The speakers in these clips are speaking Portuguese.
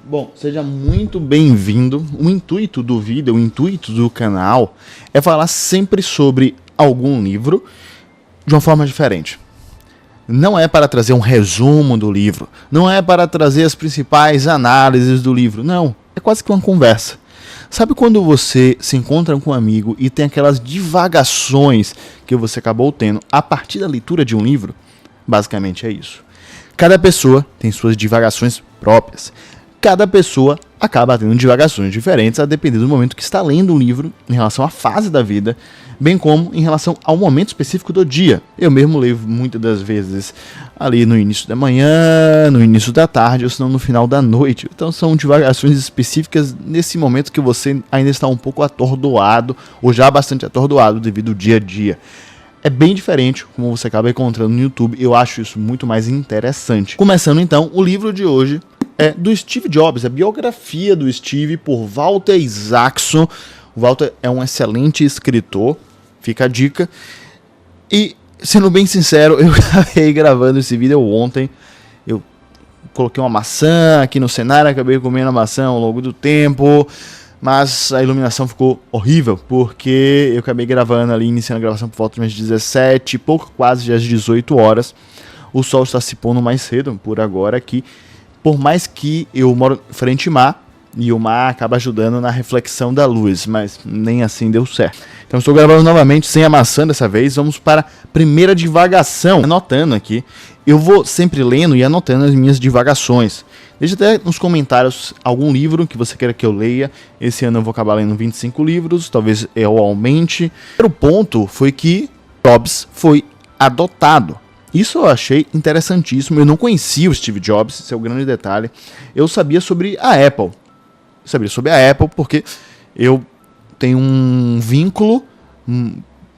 Bom, seja muito bem-vindo. O intuito do vídeo, o intuito do canal é falar sempre sobre algum livro de uma forma diferente. Não é para trazer um resumo do livro, não é para trazer as principais análises do livro, não. É quase que uma conversa. Sabe quando você se encontra com um amigo e tem aquelas divagações que você acabou tendo a partir da leitura de um livro? Basicamente é isso. Cada pessoa tem suas divagações próprias. Cada pessoa acaba tendo divagações diferentes a depender do momento que está lendo um livro, em relação à fase da vida, bem como em relação ao momento específico do dia. Eu mesmo leio muitas das vezes ali no início da manhã, no início da tarde, ou senão no final da noite. Então são divagações específicas nesse momento que você ainda está um pouco atordoado, ou já bastante atordoado devido ao dia a dia. É bem diferente como você acaba encontrando no YouTube, eu acho isso muito mais interessante. Começando então, o livro de hoje é do Steve Jobs, a biografia do Steve por Walter Isaacson. O Walter é um excelente escritor, fica a dica. E, sendo bem sincero, eu acabei gravando esse vídeo ontem. Eu coloquei uma maçã aqui no cenário, acabei comendo a maçã ao longo do tempo. Mas a iluminação ficou horrível, porque eu acabei gravando ali, iniciando a gravação por volta das 17, pouco quase às 18 horas. O sol está se pondo mais cedo por agora aqui. Por mais que eu moro frente ao mar, e o mar acaba ajudando na reflexão da luz, mas nem assim deu certo. Então estou gravando novamente sem a maçã dessa vez. Vamos para a primeira divagação. Anotando aqui, eu vou sempre lendo e anotando as minhas divagações. Deixe até nos comentários algum livro que você queira que eu leia. Esse ano eu vou acabar lendo 25 livros, talvez eu aumente. O primeiro ponto foi que Jobs foi adotado. Isso eu achei interessantíssimo. Eu não conhecia o Steve Jobs, esse é o grande detalhe. Eu sabia sobre a Apple. Porque eu tenho um vínculo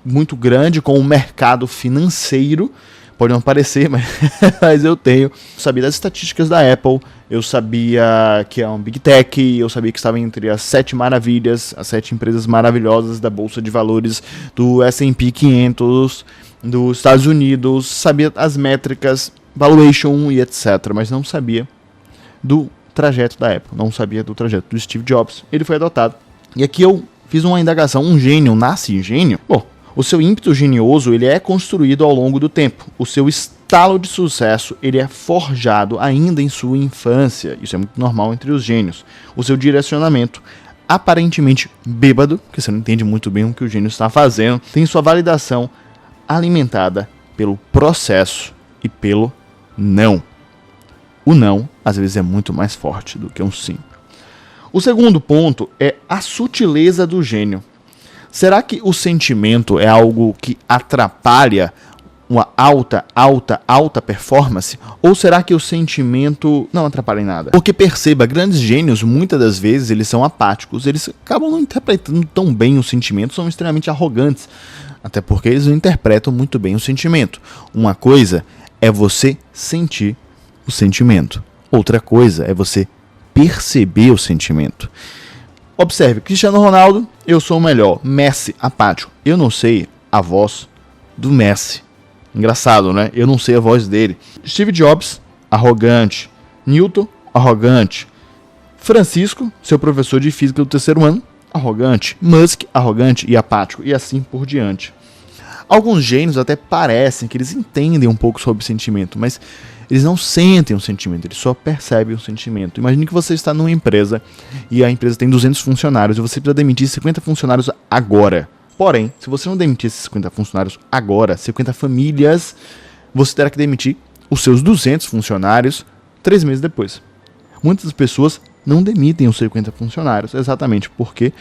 muito grande com o mercado financeiro. Pode não parecer, mas eu tenho. Eu sabia das estatísticas da Apple, eu sabia que é um Big Tech, eu sabia que estava entre as 7 maravilhas, as 7 empresas maravilhosas da Bolsa de Valores do S&P 500 dos Estados Unidos, sabia as métricas, valuation e etc, mas não sabia do trajeto da Apple, não sabia do trajeto do Steve Jobs. Ele foi adotado. E aqui eu fiz uma indagação, um gênio nasce gênio? Bom, o seu ímpeto genioso ele é construído ao longo do tempo. O seu estalo de sucesso ele é forjado ainda em sua infância. Isso é muito normal entre os gênios. O seu direcionamento, aparentemente bêbado, porque você não entende muito bem o que o gênio está fazendo, tem sua validação alimentada pelo processo e pelo não. O não, às vezes, é muito mais forte do que um sim. O segundo ponto é a sutileza do gênio. Será que o sentimento é algo que atrapalha uma alta performance? Ou será que o sentimento não atrapalha em nada? Porque perceba, grandes gênios, muitas das vezes, eles são apáticos. Eles acabam não interpretando tão bem os sentimentos, são extremamente arrogantes. Até porque eles não interpretam muito bem o sentimento. Uma coisa é você sentir o sentimento. Outra coisa é você perceber o sentimento. Observe, Cristiano Ronaldo, eu sou o melhor. Messi, apático. Eu não sei a voz do Messi. Engraçado, né? Eu não sei a voz dele. Steve Jobs, arrogante. Newton, arrogante. Francisco, seu professor de física do 3º ano, arrogante. Musk, arrogante e apático. E assim por diante. Alguns gênios até parecem que eles entendem um pouco sobre sentimento, mas eles não sentem o sentimento, eles só percebem o sentimento. Imagine que você está numa empresa e a empresa tem 200 funcionários e você precisa demitir 50 funcionários agora. Porém, se você não demitir esses 50 funcionários agora, 50 famílias, você terá que demitir os seus 200 funcionários 3 meses depois. Muitas pessoas não demitem os 50 funcionários exatamente porque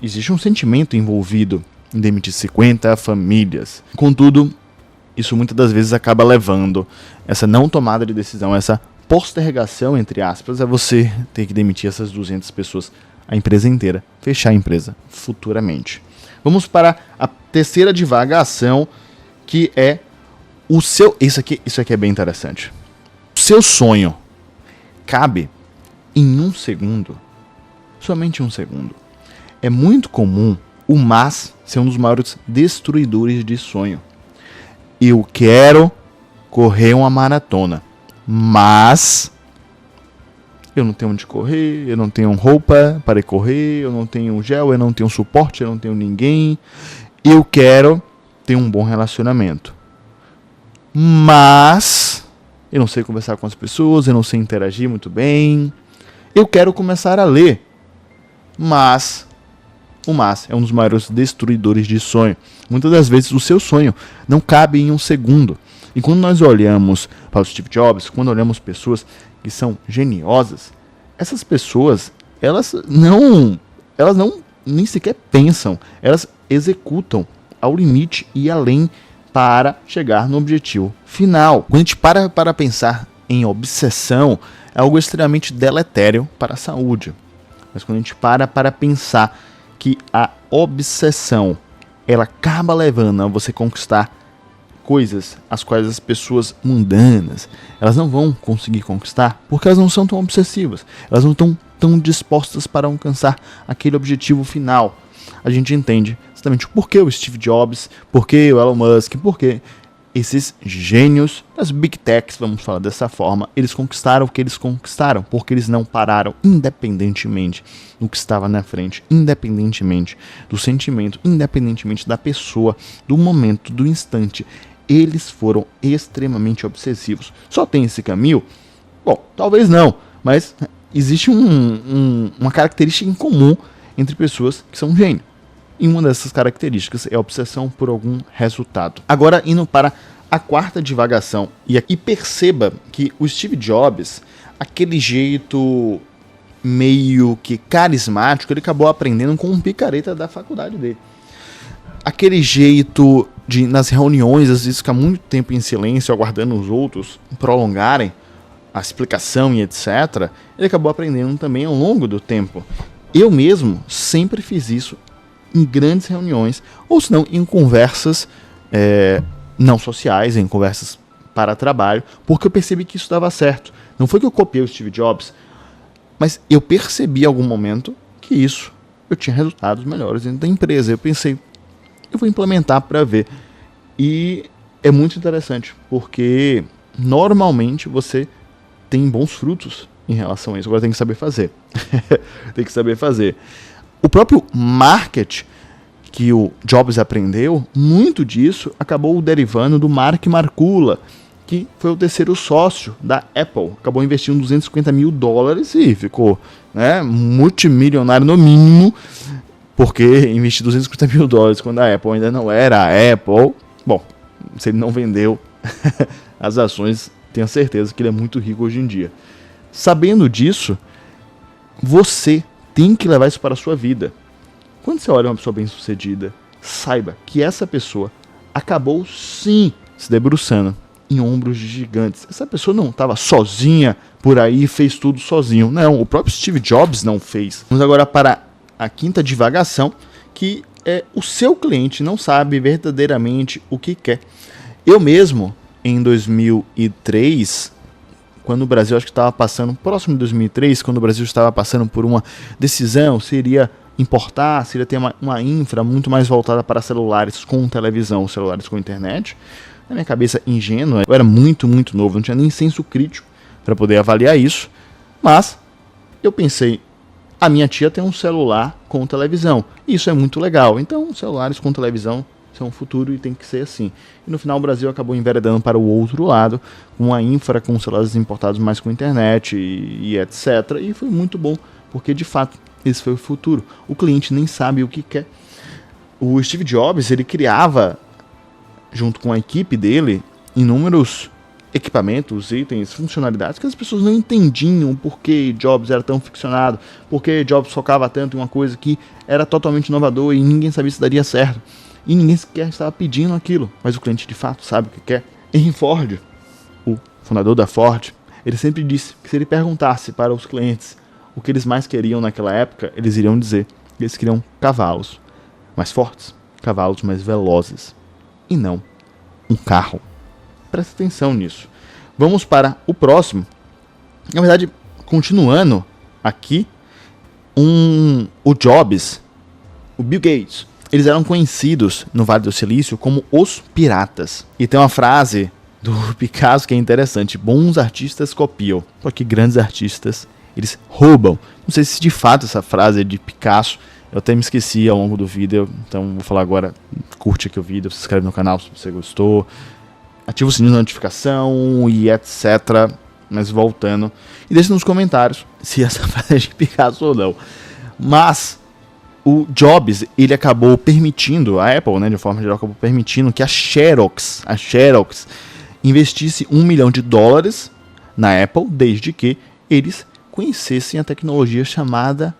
existe um sentimento envolvido em demitir 50 famílias. Contudo, isso muitas das vezes acaba levando essa não tomada de decisão, essa postergação, entre aspas, a você ter que demitir essas 200 pessoas, a empresa inteira, fechar a empresa futuramente. Vamos para a terceira divagação, que é o seu... Isso aqui é bem interessante. O seu sonho cabe em 1 segundo, somente 1 segundo. É muito comum o mas ser um dos maiores destruidores de sonho. Eu quero correr uma maratona, mas eu não tenho onde correr, eu não tenho roupa para correr, eu não tenho gel, eu não tenho suporte, eu não tenho ninguém. Eu quero ter um bom relacionamento. Mas eu não sei conversar com as pessoas, eu não sei interagir muito bem. Eu quero começar a ler. Mas o mas é um dos maiores destruidores de sonho. Muitas das vezes o seu sonho não cabe em um segundo. E quando nós olhamos para o Steve Jobs, quando olhamos pessoas que são geniosas, essas pessoas, elas não nem sequer pensam, elas executam ao limite e além para chegar no objetivo final. Quando a gente para pensar em obsessão, é algo extremamente deletério para a saúde. Mas quando a gente para pensar que a obsessão ela acaba levando a você conquistar coisas as quais as pessoas mundanas elas não vão conseguir conquistar porque elas não são tão obsessivas, elas não estão tão dispostas para alcançar aquele objetivo final. A gente entende exatamente por que o Steve Jobs, por que o Elon Musk, por que esses gênios das Big Techs, vamos falar dessa forma, eles conquistaram o que eles conquistaram, porque eles não pararam, independentemente do que estava na frente, independentemente do sentimento, independentemente da pessoa, do momento, do instante. Eles foram extremamente obsessivos. Só tem esse caminho? Bom, talvez não, mas existe uma característica em comum entre pessoas que são gênios. E uma dessas características é a obsessão por algum resultado. Agora, indo para a quarta divagação. E perceba que o Steve Jobs, aquele jeito meio que carismático, ele acabou aprendendo com um picareta da faculdade dele. Aquele jeito de, nas reuniões, às vezes ficar muito tempo em silêncio, aguardando os outros prolongarem a explicação e etc. Ele acabou aprendendo também ao longo do tempo. Eu mesmo sempre fiz isso em grandes reuniões, ou se não, em conversas não sociais, em conversas para trabalho, porque eu percebi que isso dava certo. Não foi que eu copiei o Steve Jobs, mas eu percebi em algum momento que isso, eu tinha resultados melhores dentro da empresa. Eu pensei, eu vou implementar para ver. E é muito interessante, porque normalmente você tem bons frutos em relação a isso. Agora tem que saber fazer. Tem que saber fazer. O próprio marketing que o Jobs aprendeu, muito disso acabou derivando do Mark Markula, que foi o terceiro sócio da Apple. Acabou investindo $250 mil e ficou multimilionário no mínimo, porque investir $250 mil quando a Apple ainda não era a Apple. Bom, se ele não vendeu as ações, tenho certeza que ele é muito rico hoje em dia. Sabendo disso, você tem que levar isso para a sua vida. Quando você olha uma pessoa bem-sucedida, saiba que essa pessoa acabou sim se debruçando em ombros de gigantes. Essa pessoa não estava sozinha por aí e fez tudo sozinho. Não, o próprio Steve Jobs não fez. Vamos agora para a quinta divagação, que é o seu cliente não sabe verdadeiramente o que quer. Eu mesmo, em 2003... quando o Brasil, acho que estava passando, próximo de 2003, quando o Brasil estava passando por uma decisão, se iria importar, se iria ter uma infra muito mais voltada para celulares com televisão, celulares com internet. Na minha cabeça ingênua, eu era muito novo, não tinha nem senso crítico para poder avaliar isso, mas eu pensei, a minha tia tem um celular com televisão, isso é muito legal, então celulares com televisão são o futuro e tem que ser assim. E no final o Brasil acabou enveredando para o outro lado, com a infra, com celulares importados mais com internet e etc. E foi muito bom, porque de fato esse foi o futuro. O cliente nem sabe o que quer. O Steve Jobs, ele criava, junto com a equipe dele, inúmeros equipamentos, itens, funcionalidades que as pessoas não entendiam por que Jobs era tão ficcionado, por que Jobs focava tanto em uma coisa que era totalmente inovadora e ninguém sabia se daria certo. E ninguém sequer estava pedindo aquilo, mas o cliente de fato sabe o que quer. Henry Ford, o fundador da Ford, ele sempre disse que se ele perguntasse para os clientes o que eles mais queriam naquela época, eles iriam dizer que eles queriam cavalos mais fortes, cavalos mais velozes, e não um carro. Presta atenção nisso. Vamos para o próximo. Na verdade, continuando aqui, o Jobs, o Bill Gates, eles eram conhecidos no Vale do Silício como os piratas. E tem uma frase do Picasso que é interessante: bons artistas copiam, porque grandes artistas Eles roubam. Não sei se de fato essa frase é de Picasso. Eu até me esqueci ao longo do vídeo. Então vou falar agora. Curte aqui o vídeo, se inscreve no canal se você gostou. Ativa o sininho de notificação e etc. Mas voltando. E deixa nos comentários se essa frase é de Picasso ou não. Mas o Jobs, ele acabou permitindo, a Apple, né, de forma geral, acabou permitindo que a Xerox investisse $1 milhão na Apple, desde que eles conhecessem a tecnologia chamada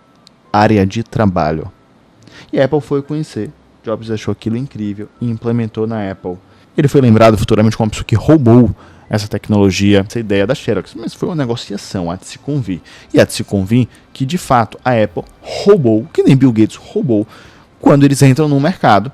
área de trabalho. E a Apple foi conhecer, Jobs achou aquilo incrível e implementou na Apple. Ele foi lembrado futuramente como uma pessoa que roubou essa tecnologia, essa ideia da Xerox, mas foi uma negociação, há de se convir. E há de se convir que, de fato, a Apple roubou, que nem Bill Gates roubou, quando eles entram no mercado.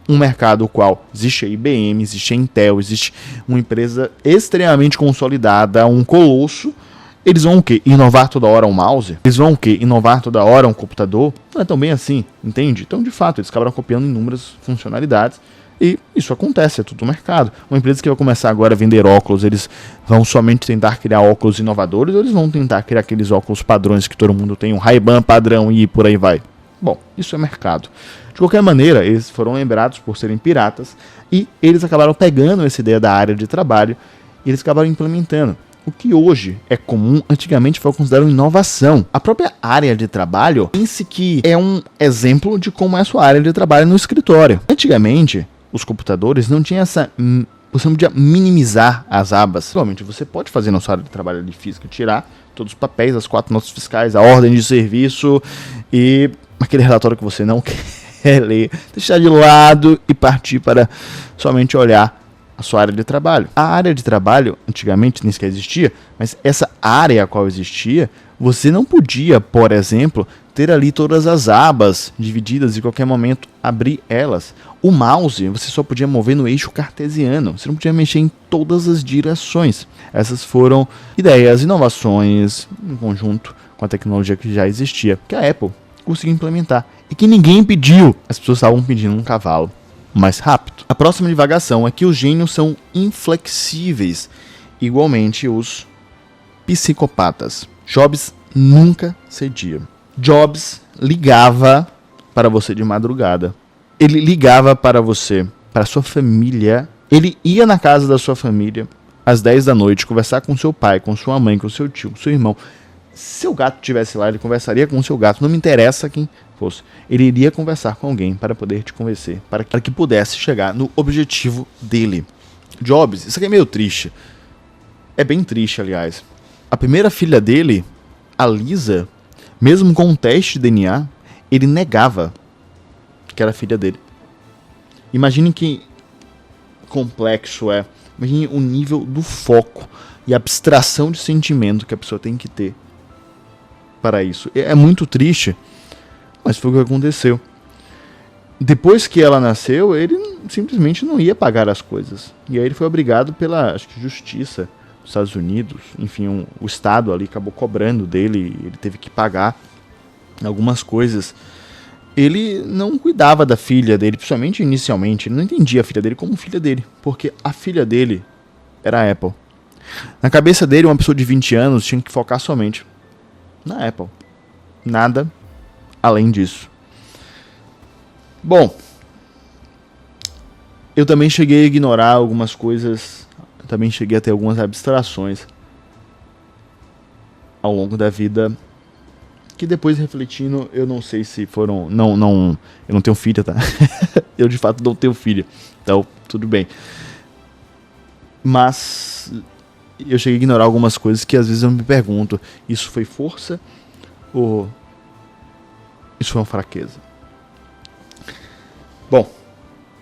Um mercado no qual existe a IBM, existe a Intel, existe uma empresa extremamente consolidada, um colosso. Eles vão o quê? Inovar toda hora um mouse? Eles vão o quê? Inovar toda hora um computador? Não é tão bem assim, entende? Então, de fato, eles acabaram copiando inúmeras funcionalidades. E isso acontece, é tudo mercado. Uma empresa que vai começar agora a vender óculos, eles vão somente tentar criar óculos inovadores ou eles vão tentar criar aqueles óculos padrões que todo mundo tem, um Ray-Ban padrão e por aí vai? Bom, isso é mercado. De qualquer maneira, eles foram lembrados por serem piratas e eles acabaram pegando essa ideia da área de trabalho e eles acabaram implementando. O que hoje é comum, antigamente foi considerado inovação. A própria área de trabalho, pense que é um exemplo de como é a sua área de trabalho no escritório. Antigamente, os computadores não tinham essa... Você não podia minimizar as abas. Provavelmente você pode fazer na sua área de trabalho de física, tirar todos os papéis, as 4 notas fiscais, a ordem de serviço e aquele relatório que você não quer ler, deixar de lado e partir para somente olhar a sua área de trabalho. A área de trabalho, antigamente nem sequer existia, mas essa área a qual existia, você não podia, por exemplo, ter ali todas as abas divididas e em qualquer momento abrir elas. O mouse você só podia mover no eixo cartesiano, você não podia mexer em todas as direções. Essas foram ideias, inovações em conjunto com a tecnologia que já existia, que a Apple conseguiu implementar e que ninguém pediu. As pessoas estavam pedindo um cavalo mais rápido. A próxima divagação é que os gênios são inflexíveis, igualmente os psicopatas. Jobs nunca cedia. Jobs ligava para você de madrugada. Ele ligava para você, para sua família. Ele ia na casa da sua família às 10 da noite, conversar com seu pai, com sua mãe, com seu tio, com seu irmão. Se seu gato estivesse lá, ele conversaria com seu gato. Não me interessa quem fosse. Ele iria conversar com alguém para poder te convencer, para que pudesse chegar no objetivo dele. Jobs, isso aqui é meio triste. É bem triste, aliás. A primeira filha dele, a Lisa, mesmo com um teste de DNA, ele negava que era filha dele. Imagine que complexo é. Imagine o nível do foco e abstração de sentimento que a pessoa tem que ter para isso. É muito triste, mas foi o que aconteceu. Depois que ela nasceu, ele simplesmente não ia pagar as coisas. E aí ele foi obrigado pela, acho que, justiça dos Estados Unidos. Enfim, o Estado ali acabou cobrando dele, ele teve que pagar algumas coisas. Ele não cuidava da filha dele, principalmente inicialmente. Ele não entendia a filha dele como filha dele, porque a filha dele era a Apple. Na cabeça dele, uma pessoa de 20 anos tinha que focar somente na Apple. Nada além disso. Bom, eu também cheguei a ignorar algumas coisas, também cheguei a ter algumas abstrações ao longo da vida, que depois refletindo, eu não sei se foram... Não, eu não tenho filha, tá? Eu de fato não tenho filha, então tudo bem. Mas eu cheguei a ignorar algumas coisas que às vezes eu me pergunto, isso foi força ou isso foi uma fraqueza? Bom,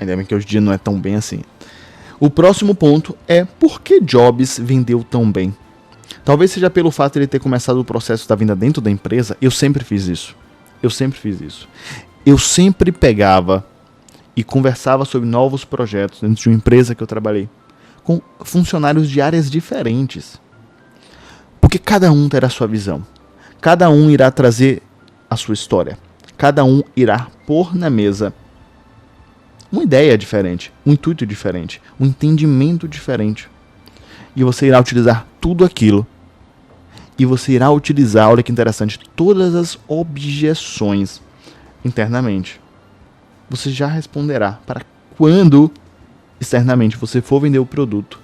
ainda bem que hoje em dia não é tão bem assim. O próximo ponto é por que Jobs vendeu tão bem? Talvez seja pelo fato de ele ter começado o processo da venda dentro da empresa. Eu sempre fiz isso. Eu sempre pegava e conversava sobre novos projetos dentro de uma empresa que eu trabalhei com funcionários de áreas diferentes. Porque cada um terá a sua visão. Cada um irá trazer a sua história. Cada um irá pôr na mesa uma ideia diferente, um intuito diferente, um entendimento diferente. E você irá utilizar tudo aquilo E você irá utilizar, olha que interessante, todas as objeções internamente. Você já responderá para quando externamente você for vender o produto.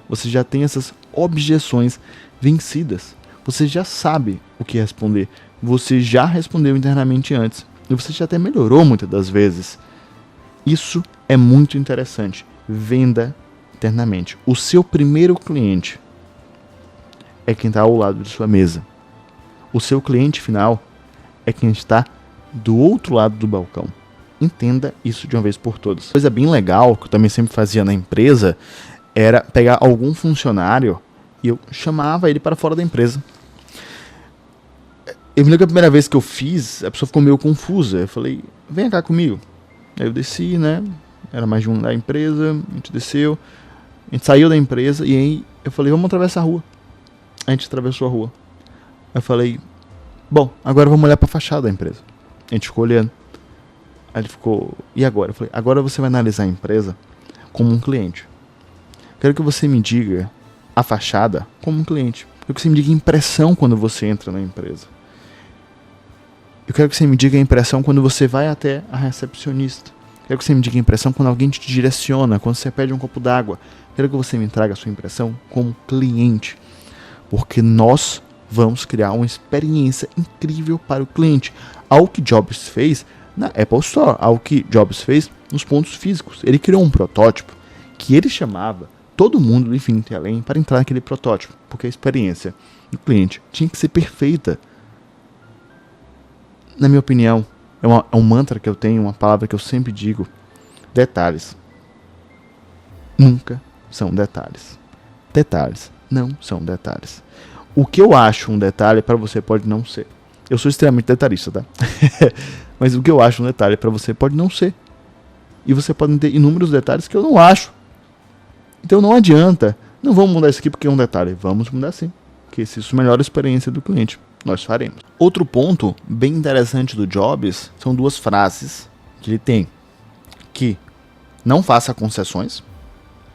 Você já tem essas objeções vencidas. Você já sabe o que responder. Você já respondeu internamente antes. E você já até melhorou muitas das vezes. Isso é muito interessante. Venda internamente. O seu primeiro cliente é quem está ao lado de sua mesa. O seu cliente final é quem está do outro lado do balcão. Entenda isso de uma vez por todas. Coisa bem legal, que eu também sempre fazia na empresa, era pegar algum funcionário e eu chamava ele para fora da empresa. Eu me lembro que a primeira vez que eu fiz, a pessoa ficou meio confusa. Eu falei, vem cá comigo. Aí eu desci, né? Era mais de um da empresa, a gente desceu, a gente saiu da empresa e aí eu falei, vamos atravessar a rua. A gente atravessou a rua. Eu falei, bom, agora vamos olhar para a fachada da empresa. A gente ficou olhando. Aí ele ficou, e agora? Eu falei, agora você vai analisar a empresa como um cliente. Quero que você me diga a fachada como um cliente. Quero que você me diga a impressão quando você entra na empresa. Eu quero que você me diga a impressão quando você vai até a recepcionista. Quero que você me diga a impressão quando alguém te direciona, quando você pede um copo d'água. Quero que você me traga a sua impressão como cliente. Porque nós vamos criar uma experiência incrível para o cliente. Algo que Jobs fez na Apple Store, algo que Jobs fez nos pontos físicos. Ele criou um protótipo que ele chamava todo mundo do infinito e além para entrar naquele protótipo, porque a experiência do cliente tinha que ser perfeita. Na minha opinião, é um mantra que eu tenho, uma palavra que eu sempre digo: detalhes nunca são detalhes. Detalhes não são detalhes. O que eu acho um detalhe para você pode não ser. Eu sou extremamente detalhista, tá? Mas o que eu acho um detalhe para você pode não ser. E você pode ter inúmeros detalhes que eu não acho. Então não adianta. Não vamos mudar isso aqui porque é um detalhe. Vamos mudar sim. Porque se isso melhora a experiência do cliente, nós faremos. Outro ponto bem interessante do Jobs são duas frases que ele tem. Que não faça concessões.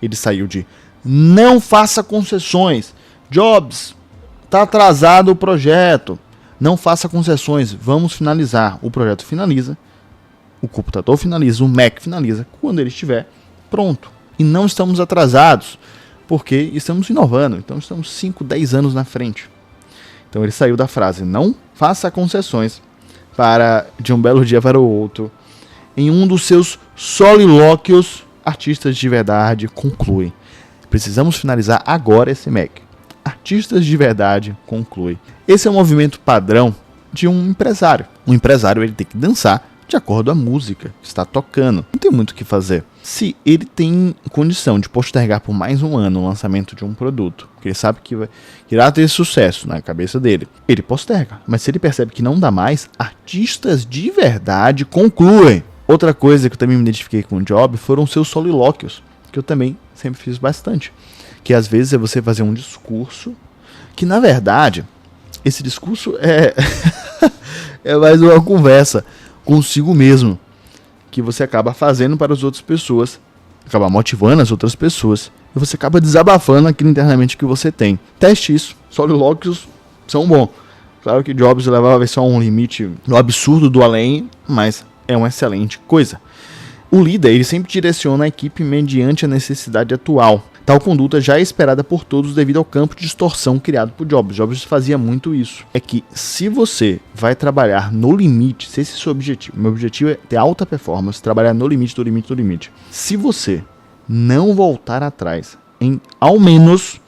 Ele saiu de não faça concessões. Jobs, está atrasado o projeto. Não faça concessões. Vamos finalizar. O projeto finaliza. O computador finaliza. O Mac finaliza. Quando ele estiver pronto. E não estamos atrasados. Porque estamos inovando. Então estamos 5, 10 anos na frente. Então ele saiu da frase não faça concessões para de um belo dia para o outro. Em um dos seus solilóquios, artistas de verdade concluem: precisamos finalizar agora esse Mac. Artistas de verdade conclui. Esse é o movimento padrão de um empresário. Um empresário ele tem que dançar de acordo com a música que está tocando. Não tem muito o que fazer. Se ele tem condição de postergar por mais um ano o lançamento de um produto, que ele sabe que irá ter sucesso na cabeça dele, ele posterga. Mas se ele percebe que não dá mais, artistas de verdade concluem. Outra coisa que eu também me identifiquei com o Job foram seus solilóquios, que eu também sempre fiz bastante. Que às vezes é você fazer um discurso, que na verdade, esse discurso é, é mais uma conversa consigo mesmo, que você acaba fazendo para as outras pessoas, acaba motivando as outras pessoas, e você acaba desabafando aquilo internamente que você tem. Teste isso, solilóquios são bons. Claro que Jobs levava a só um limite no absurdo do além, mas é uma excelente coisa. O líder ele sempre direciona a equipe mediante a necessidade atual. Tal conduta já é esperada por todos devido ao campo de distorção criado por Jobs. Jobs fazia muito isso. É que se você vai trabalhar no limite, se esse é o seu objetivo, meu objetivo é ter alta performance, trabalhar no limite, do limite, do limite. Se você não voltar atrás em ao menos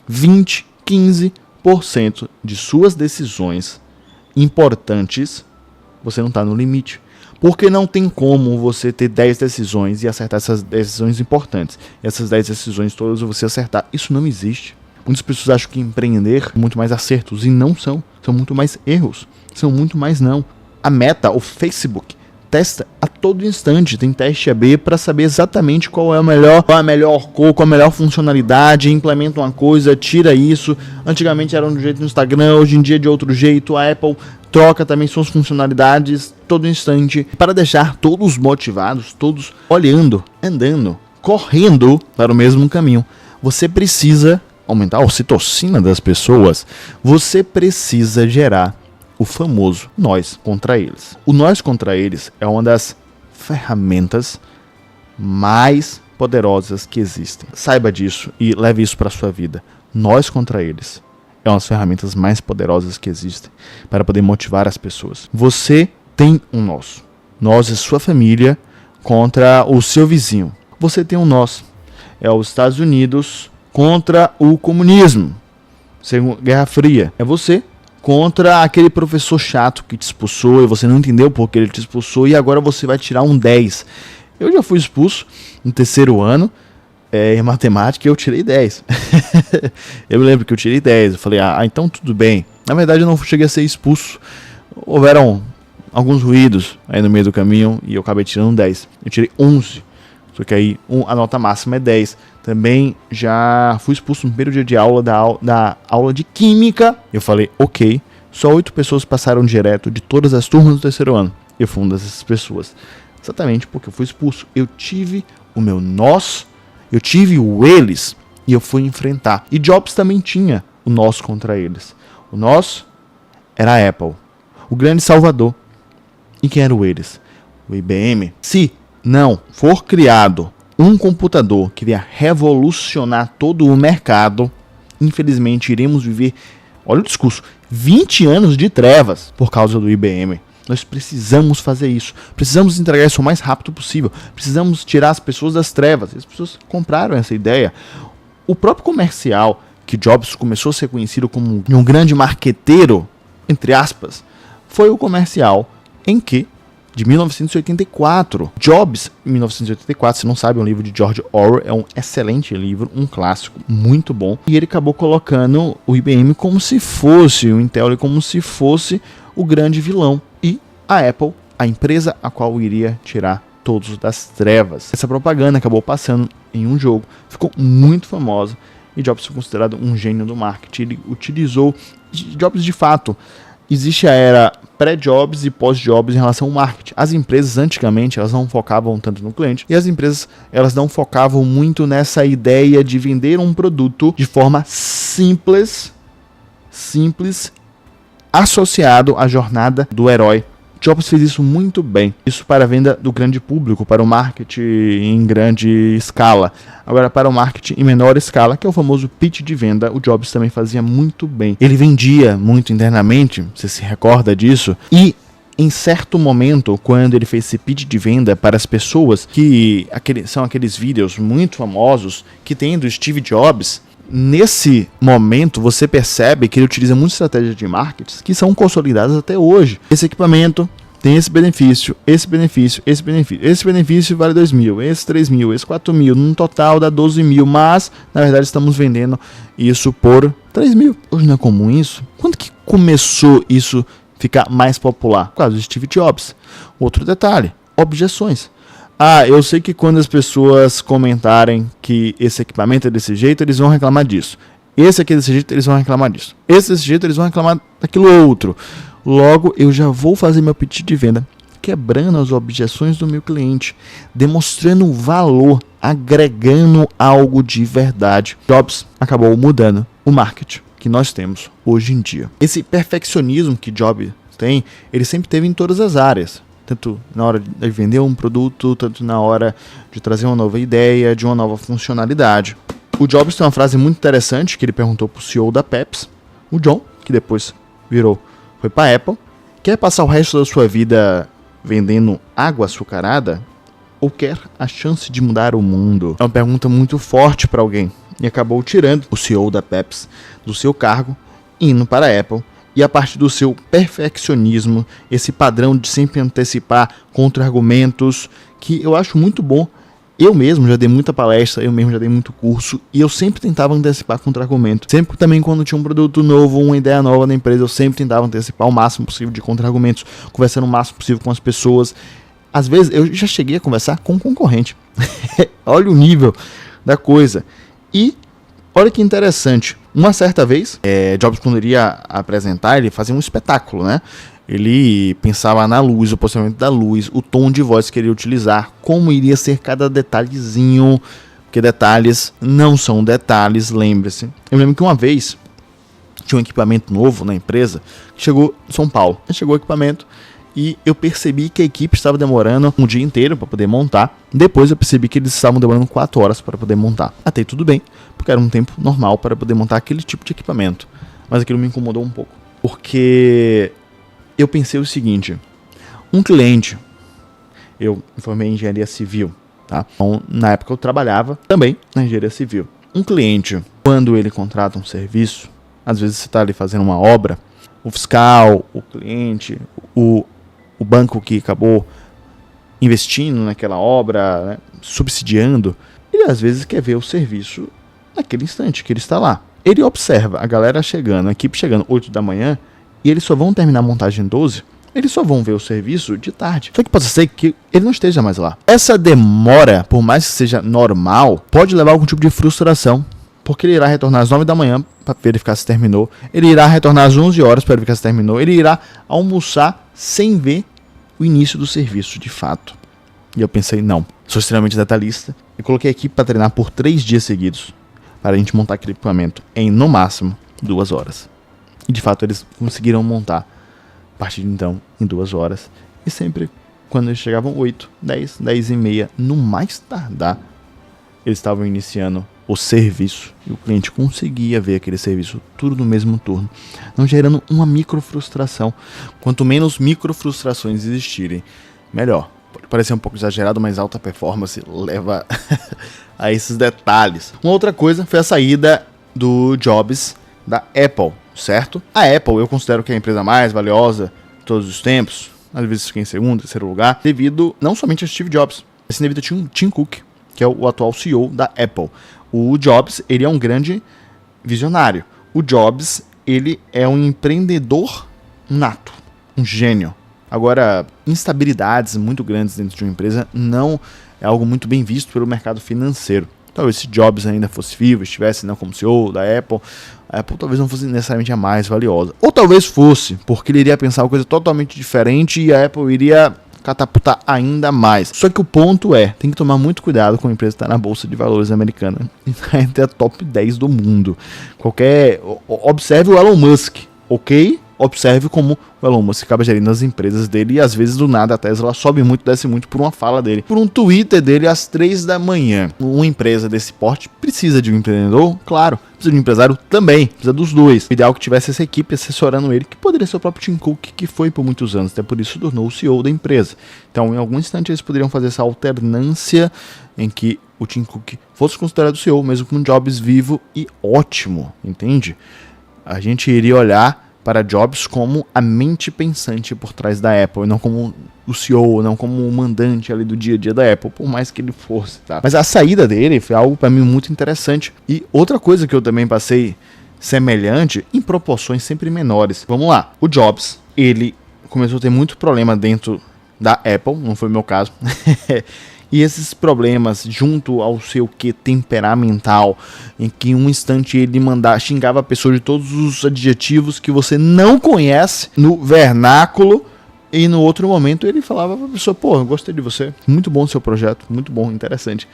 20, 15% de suas decisões importantes, você não está no limite. Porque não tem como você ter 10 decisões e acertar essas decisões importantes. E essas 10 decisões todas você acertar. Isso não existe. Muitas pessoas acham que empreender é muito mais acertos. E não são. São muito mais erros. São muito mais não. A Meta, o Facebook, testa a todo instante. Tem teste AB para saber exatamente qual é a melhor cor, qual a melhor funcionalidade. Implementa uma coisa, tira isso. Antigamente era de um jeito no Instagram, hoje em dia de outro jeito. A Apple troca também suas funcionalidades todo instante para deixar todos motivados, todos olhando, andando, correndo para o mesmo caminho. Você precisa aumentar a ocitocina das pessoas, você precisa gerar o famoso nós contra eles. O nós contra eles é uma das ferramentas mais poderosas que existem. Saiba disso e leve isso para a sua vida. Nós contra eles é uma das ferramentas mais poderosas que existem para poder motivar as pessoas. Você tem um nós. Nós é sua família contra o seu vizinho. Você tem um nós. É os Estados Unidos contra o comunismo. Guerra Fria. É você contra aquele professor chato que te expulsou e você não entendeu por que ele te expulsou e agora você vai tirar um 10. Eu já fui expulso no terceiro ano em matemática e eu tirei 10. Eu me lembro que eu tirei 10. Eu falei, então tudo bem. Na verdade eu não cheguei a ser expulso. Houveram alguns ruídos aí no meio do caminho e eu acabei tirando um 10. Eu tirei 11. Só que aí a nota máxima é 10. Também já fui expulso no primeiro dia de aula da aula de Química. Eu falei, ok, só 8 pessoas passaram direto de todas as turmas do terceiro ano. Eu fui uma dessas pessoas. Exatamente porque eu fui expulso. Eu tive o meu nós, eu tive o eles e eu fui enfrentar. E Jobs também tinha o nós contra eles. O nós era a Apple, o grande salvador. E quem era o eles? O IBM. Se não for criado um computador que iria revolucionar todo o mercado, infelizmente iremos viver, olha o discurso, 20 anos de trevas por causa do IBM. Nós precisamos fazer isso. Precisamos entregar isso o mais rápido possível. Precisamos tirar as pessoas das trevas. As pessoas compraram essa ideia. O próprio comercial, que Jobs começou a ser conhecido como um grande marqueteiro, entre aspas, foi o comercial em que, de 1984. Jobs, 1984, se não sabe, é um livro de George Orwell, é um excelente livro, um clássico, muito bom. E ele acabou colocando o IBM como se fosse, o Intel como se fosse o grande vilão. E a Apple, a empresa a qual iria tirar todos das trevas. Essa propaganda acabou passando em um jogo, ficou muito famosa e Jobs foi considerado um gênio do marketing. Ele utilizou, Jobs de fato, existe a era pré-Jobs e pós-Jobs em relação ao marketing. As empresas antigamente elas não focavam tanto no cliente e as empresas elas não focavam muito nessa ideia de vender um produto de forma simples associado à jornada do herói. Jobs fez isso muito bem. Isso para a venda do grande público, para o marketing em grande escala. Agora, para o marketing em menor escala, que é o famoso pitch de venda, o Jobs também fazia muito bem. Ele vendia muito internamente, você se recorda disso? E em certo momento, quando ele fez esse pitch de venda para as pessoas, que são aqueles vídeos muito famosos que tem do Steve Jobs, nesse momento você percebe que ele utiliza muitas estratégias de marketing que são consolidadas até hoje. Esse equipamento tem esse benefício, esse benefício, esse benefício. Esse benefício vale 2.000, esse 3.000, esse 4.000, num total dá 12.000, mas na verdade estamos vendendo isso por 3.000. Hoje não é comum isso? Quando que começou isso ficar mais popular? Por causa do Steve Jobs. Outro detalhe, objeções. Eu sei que quando as pessoas comentarem que esse equipamento é desse jeito, eles vão reclamar disso. Esse aqui é desse jeito, eles vão reclamar disso. Esse desse jeito, eles vão reclamar daquilo outro. Logo, eu já vou fazer meu pitch de venda, quebrando as objeções do meu cliente, demonstrando valor, agregando algo de verdade. Jobs acabou mudando o marketing que nós temos hoje em dia. Esse perfeccionismo que Jobs tem, ele sempre teve em todas as áreas. Tanto na hora de vender um produto, tanto na hora de trazer uma nova ideia, de uma nova funcionalidade. O Jobs tem uma frase muito interessante que ele perguntou para o CEO da Pepsi, o John, que depois foi para a Apple. Quer passar o resto da sua vida vendendo água açucarada? Ou quer a chance de mudar o mundo? É uma pergunta muito forte para alguém. E acabou tirando o CEO da Pepsi do seu cargo, indo para a Apple. E a partir do seu perfeccionismo, esse padrão de sempre antecipar contra-argumentos, que eu acho muito bom. Eu mesmo já dei muita palestra, eu mesmo já dei muito curso, e eu sempre tentava antecipar contra-argumento. Sempre também quando tinha um produto novo, uma ideia nova na empresa, eu sempre tentava antecipar o máximo possível de contra-argumentos, conversando o máximo possível com as pessoas. Às vezes eu já cheguei a conversar com um concorrente. Olha o nível da coisa. E olha que interessante. Uma certa vez, Jobs, quando iria apresentar, ele fazia um espetáculo, né? Ele pensava na luz, o posicionamento da luz, o tom de voz que ele iria utilizar, como iria ser cada detalhezinho, porque detalhes não são detalhes, lembre-se. Eu lembro que uma vez tinha um equipamento novo na empresa que chegou em São Paulo. Chegou o equipamento e eu percebi que a equipe estava demorando um dia inteiro para poder montar. Depois eu percebi que eles estavam demorando 4 horas para poder montar. Até aí tudo bem, porque era um tempo normal para poder montar aquele tipo de equipamento. Mas aquilo me incomodou um pouco, porque eu pensei o seguinte: um cliente, eu formei em engenharia civil, tá? Então, na época eu trabalhava também na engenharia civil. Um cliente, quando ele contrata um serviço, às vezes você está ali fazendo uma obra, o fiscal, o cliente, o banco que acabou investindo naquela obra, né, subsidiando, ele às vezes quer ver o serviço naquele instante que ele está lá. Ele observa a galera chegando, a equipe chegando 8 da manhã, e eles só vão terminar a montagem 12, eles só vão ver o serviço de tarde. Só que pode ser que ele não esteja mais lá. Essa demora, por mais que seja normal, pode levar a algum tipo de frustração, porque ele irá retornar às 9 da manhã para verificar se terminou, ele irá retornar às 11 horas para verificar se terminou, ele irá almoçar sem ver o início do serviço de fato. E eu pensei, não, sou extremamente detalhista, e coloquei a equipe para treinar por 3 dias seguidos, para a gente montar aquele equipamento em, no máximo, 2 horas. E de fato eles conseguiram montar, a partir de então, em 2 horas. E sempre, quando eles chegavam 8, 10, 10 e meia, no mais tardar, eles estavam iniciando o serviço. E o cliente conseguia ver aquele serviço tudo no mesmo turno, não gerando uma micro frustração. Quanto menos micro frustrações existirem, melhor. Pode parecer um pouco exagerado, mas alta performance leva a esses detalhes. Uma outra coisa foi a saída do Jobs da Apple, certo? A Apple eu considero que é a empresa mais valiosa de todos os tempos. Às vezes fica em segundo, terceiro lugar, devido não somente a Steve Jobs, mas devido a Tim Cook, que é o atual CEO da Apple. O Jobs, ele é um grande visionário. O Jobs, ele é um empreendedor nato, um gênio. Agora, instabilidades muito grandes dentro de uma empresa não é algo muito bem visto pelo mercado financeiro. Talvez se Jobs ainda fosse vivo, estivesse não como CEO da Apple, a Apple talvez não fosse necessariamente a mais valiosa. Ou talvez fosse, porque ele iria pensar uma coisa totalmente diferente e a Apple iria catapultar ainda mais. Só que o ponto é, tem que tomar muito cuidado com a empresa que está na Bolsa de Valores americana e está entre a top 10 do mundo. Observe o Elon Musk, ok? Observe como o Elon Musk acaba gerindo as empresas dele e às vezes do nada a Tesla sobe muito, desce muito por uma fala dele, por um Twitter dele às 3 da manhã. Uma empresa desse porte precisa de um empreendedor? Claro. Precisa de um empresário? Também. Precisa dos dois. O ideal é que tivesse essa equipe assessorando ele, que poderia ser o próprio Tim Cook, que foi por muitos anos, até por isso tornou o CEO da empresa. Então, em algum instante, eles poderiam fazer essa alternância em que o Tim Cook fosse considerado CEO, mesmo com um Jobs vivo e ótimo, entende? A gente iria olhar para Jobs como a mente pensante por trás da Apple, e não como o CEO, não como o mandante ali do dia a dia da Apple, por mais que ele fosse, tá? Mas a saída dele foi algo para mim muito interessante. E outra coisa que eu também passei semelhante, em proporções sempre menores. Vamos lá, o Jobs, ele começou a ter muito problema dentro da Apple, não foi o meu caso. E esses problemas, junto ao seu temperamental, em que em um instante ele xingava a pessoa de todos os adjetivos que você não conhece no vernáculo, e no outro momento ele falava para a pessoa, pô, eu gostei de você, muito bom o seu projeto, muito bom, interessante.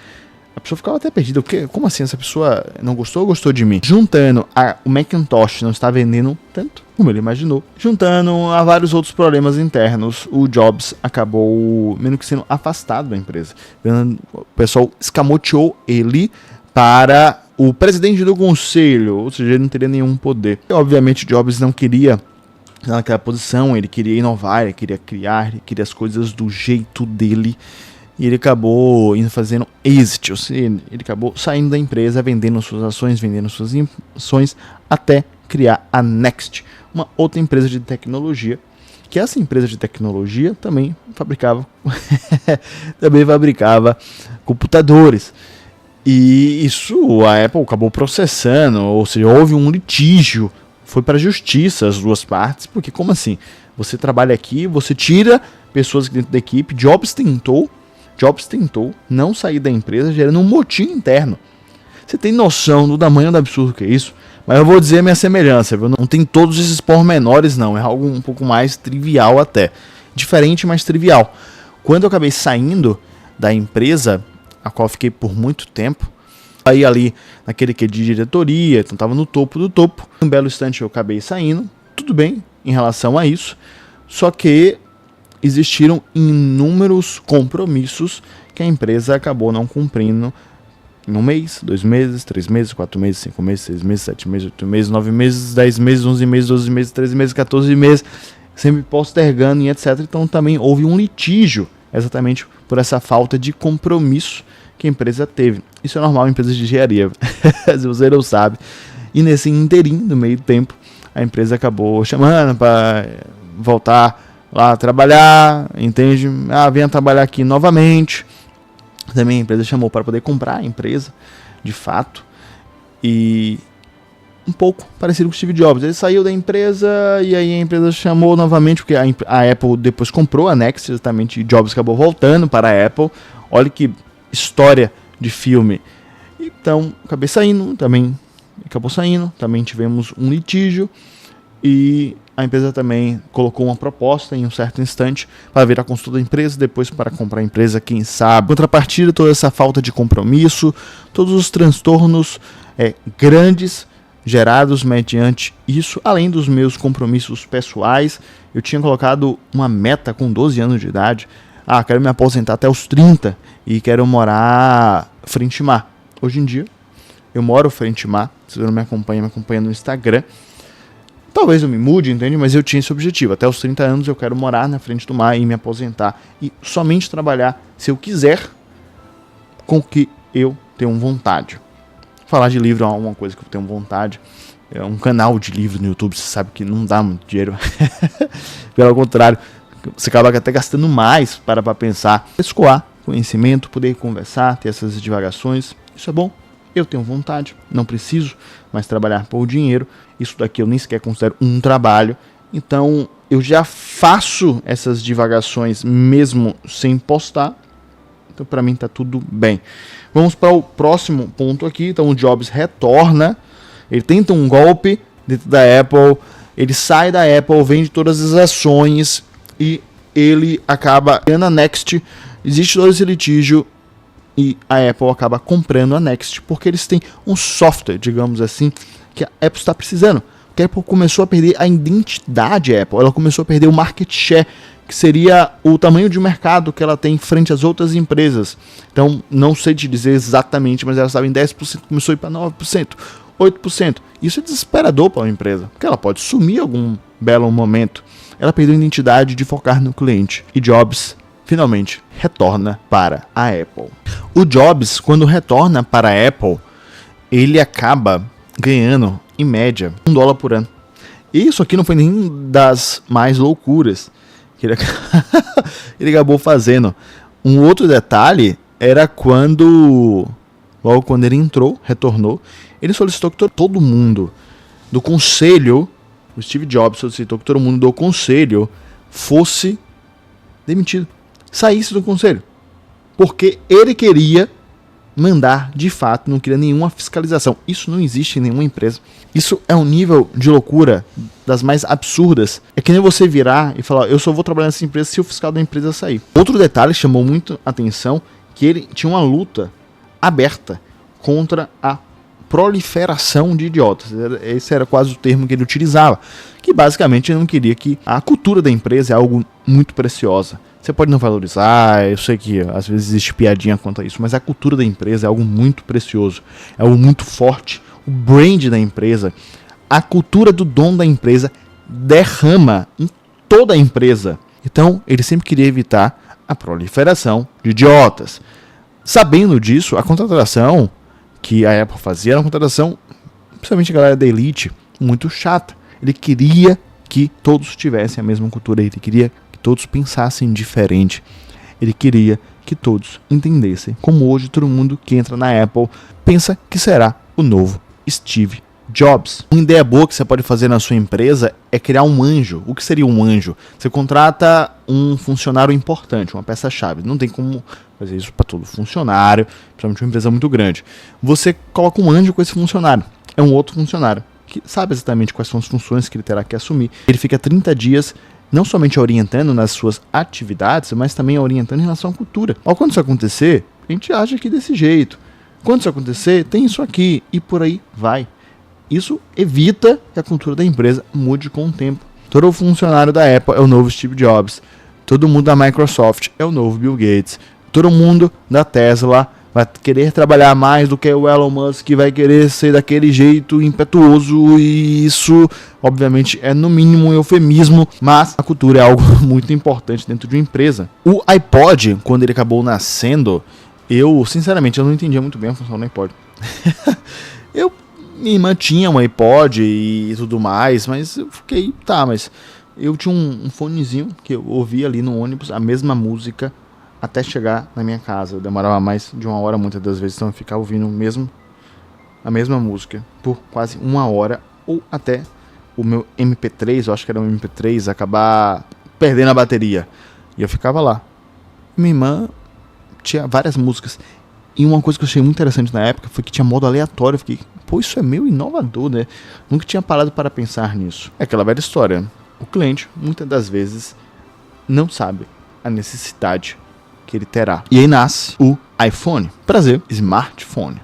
A pessoa ficava até perdida, como assim essa pessoa não gostou ou gostou de mim? Juntando o Macintosh não está vendendo tanto como ele imaginou, juntando a vários outros problemas internos, o Jobs acabou menos que sendo afastado da empresa. O pessoal escamoteou ele para o presidente do conselho, ou seja, ele não teria nenhum poder. E, obviamente, Jobs não queria estar naquela posição, ele queria inovar, ele queria criar, ele queria as coisas do jeito dele. E ele acabou fazendo exit, ou seja, ele acabou saindo da empresa, vendendo suas ações, até criar a Next, uma outra empresa de tecnologia, que essa empresa de tecnologia também fabricava computadores. E isso a Apple acabou processando, ou seja, houve um litígio, foi para a justiça as duas partes, porque como assim? Você trabalha aqui, você tira pessoas dentro da equipe, Jobs tentou não sair da empresa, gerando um motim interno. Você tem noção do tamanho do absurdo que é isso? Mas eu vou dizer a minha semelhança, viu? Não tem todos esses pormenores não, é algo um pouco mais trivial até. Diferente, mas trivial. Quando eu acabei saindo da empresa, a qual eu fiquei por muito tempo, Aí ali naquele que de diretoria, então estava no topo do topo. Um belo instante eu acabei saindo, tudo bem em relação a isso, só que existiram inúmeros compromissos que a empresa acabou não cumprindo em 1 mês, 2 meses, 3 meses, 4 meses, 5 meses, 6 meses, 7 meses, 8 meses, 9 meses, 10 meses, 11 meses, 12 meses, 13 meses, 14 meses, sempre postergando e etc. Então também houve um litígio exatamente por essa falta de compromisso que a empresa teve. Isso é normal em empresas de engenharia, se você não sabe. E nesse interim, no meio do tempo, a empresa acabou chamando para voltar lá a trabalhar, entende? Venha trabalhar aqui novamente. Também a empresa chamou para poder comprar a empresa, de fato. E um pouco parecido com o Steve Jobs. Ele saiu da empresa e aí a empresa chamou novamente, porque a Apple depois comprou a Next, exatamente, e Jobs acabou voltando para a Apple. Olha que história de filme. Então, acabou saindo, também tivemos um litígio e a empresa também colocou uma proposta em um certo instante para virar consultor da empresa, depois para comprar a empresa, quem sabe. Contrapartida, toda essa falta de compromisso, todos os transtornos grandes gerados mediante isso, além dos meus compromissos pessoais. Eu tinha colocado uma meta com 12 anos de idade. Quero me aposentar até os 30 e quero morar frente mar. Hoje em dia, eu moro frente mar. Se você não me acompanha no Instagram. Talvez eu me mude, entende? Mas eu tinha esse objetivo. Até os 30 anos eu quero morar na frente do mar e me aposentar. E somente trabalhar, se eu quiser, com o que eu tenho vontade. Falar de livro é uma coisa que eu tenho vontade. É um canal de livro no YouTube, você sabe que não dá muito dinheiro. Pelo contrário, você acaba até gastando mais para pensar. Escoar conhecimento, poder conversar, ter essas divagações. Isso é bom. Eu tenho vontade, não preciso mais trabalhar por dinheiro. Isso daqui eu nem sequer considero um trabalho. Então eu já faço essas divagações mesmo sem postar. Então para mim tá tudo bem. Vamos para o próximo ponto aqui. Então o Jobs retorna. Ele tenta um golpe dentro da Apple. Ele sai da Apple, vende todas as ações e ele acaba ganhando a Next. Existe todo esse litígio. E a Apple acaba comprando a Next, porque eles têm um software, digamos assim, que a Apple está precisando. Porque a Apple começou a perder a identidade Apple, ela começou a perder o market share, que seria o tamanho de mercado que ela tem frente às outras empresas. Então, não sei te dizer exatamente, mas ela estava em 10%, começou a ir para 9%, 8%. Isso é desesperador para uma empresa, porque ela pode sumir em algum belo momento. Ela perdeu a identidade de focar no cliente. E Jobs finalmente retorna para a Apple. O Jobs, quando retorna para a Apple, ele acaba ganhando, em média, $1 por ano. E isso aqui não foi nem das mais loucuras que ele acabou fazendo. Um outro detalhe era logo quando ele retornou, ele solicitou que todo mundo do conselho, o Steve Jobs solicitou que todo mundo do conselho fosse demitido. Saísse do conselho, porque ele queria mandar de fato, não queria nenhuma fiscalização. Isso não existe em nenhuma empresa. Isso é um nível de loucura das mais absurdas. É que nem você virar e falar, eu só vou trabalhar nessa empresa se o fiscal da empresa sair. Outro detalhe que chamou muito a atenção, que ele tinha uma luta aberta contra a proliferação de idiotas. Esse era quase o termo que ele utilizava, que basicamente ele não queria que a cultura da empresa é algo muito preciosa. Você pode não valorizar, eu sei que às vezes existe piadinha quanto a isso, mas a cultura da empresa é algo muito precioso, é algo muito forte. O brand da empresa, a cultura do dono da empresa derrama em toda a empresa. Então, ele sempre queria evitar a proliferação de idiotas. Sabendo disso, a contratação que a Apple fazia era uma contratação, principalmente a galera da elite, muito chata. Ele queria que todos tivessem a mesma cultura, ele queria que todos pensassem diferente. Ele queria que todos entendessem como hoje todo mundo que entra na Apple pensa que será o novo Steve Jobs. Uma ideia boa que você pode fazer na sua empresa é criar um anjo. O que seria um anjo? Você contrata um funcionário importante, uma peça-chave. Não tem como fazer isso para todo funcionário, principalmente uma empresa muito grande. Você coloca um anjo com esse funcionário. É um outro funcionário que sabe exatamente quais são as funções que ele terá que assumir. Ele fica 30 dias não somente orientando nas suas atividades, mas também orientando em relação à cultura. Quando isso acontecer, a gente age aqui desse jeito. Quando isso acontecer, tem isso aqui, e por aí vai. Isso evita que a cultura da empresa mude com o tempo. Todo funcionário da Apple é o novo Steve Jobs. Todo mundo da Microsoft é o novo Bill Gates. Todo mundo da Tesla vai querer trabalhar mais do que o Elon Musk, vai querer ser daquele jeito impetuoso, e isso, obviamente, é no mínimo um eufemismo, mas a cultura é algo muito importante dentro de uma empresa. O iPod, quando ele acabou nascendo, sinceramente, eu não entendia muito bem a função do iPod. Minha irmã tinha um iPod e tudo mais, mas eu fiquei, mas eu tinha um fonezinho que eu ouvia ali no ônibus, a mesma música, até chegar na minha casa. Eu demorava mais de 1 hora muitas das vezes, então eu ficava ouvindo a mesma música por quase 1 hora, ou até o meu MP3, eu acho que era um MP3, acabar perdendo a bateria. E eu ficava lá. Minha irmã tinha várias músicas. E uma coisa que eu achei muito interessante na época foi que tinha modo aleatório. Eu fiquei, isso é meio inovador, né? Nunca tinha parado para pensar nisso. É aquela velha história. O cliente, muitas das vezes, não sabe a necessidade que ele terá. E aí nasce o iPhone. Prazer, smartphone.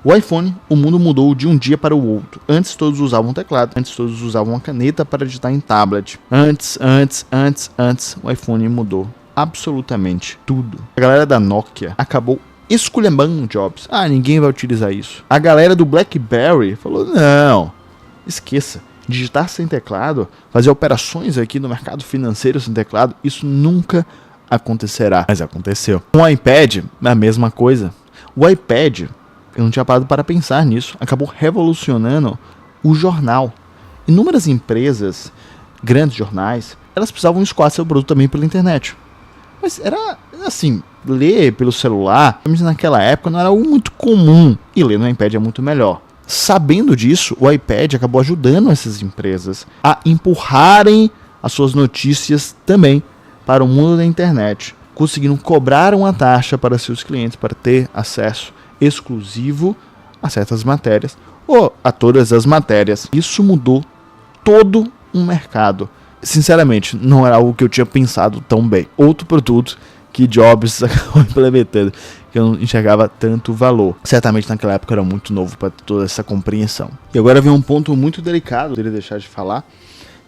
O iPhone, o mundo mudou de um dia para o outro. Antes todos usavam teclado, antes todos usavam uma caneta para digitar em tablet. Antes, o iPhone mudou absolutamente tudo. A galera da Nokia acabou esculhambando Jobs. Ninguém vai utilizar isso. A galera do BlackBerry falou, não, esqueça. Digitar sem teclado, fazer operações aqui no mercado financeiro sem teclado, isso nunca acontecerá. Mas aconteceu. Com o iPad, a mesma coisa. O iPad, eu não tinha parado para pensar nisso, acabou revolucionando o jornal. Inúmeras empresas, grandes jornais, elas precisavam escoar seu produto também pela internet. Mas era assim, ler pelo celular, naquela época não era algo muito comum, e ler no iPad é muito melhor. Sabendo disso, o iPad acabou ajudando essas empresas a empurrarem as suas notícias também para o mundo da internet, conseguindo cobrar uma taxa para seus clientes para ter acesso exclusivo a certas matérias ou a todas as matérias. Isso mudou todo um mercado. Sinceramente, não era algo que eu tinha pensado tão bem. Outro produto que Jobs acabou implementando, que eu não enxergava tanto valor. Certamente naquela época era muito novo para toda essa compreensão. E agora vem um ponto muito delicado dele deixar de falar,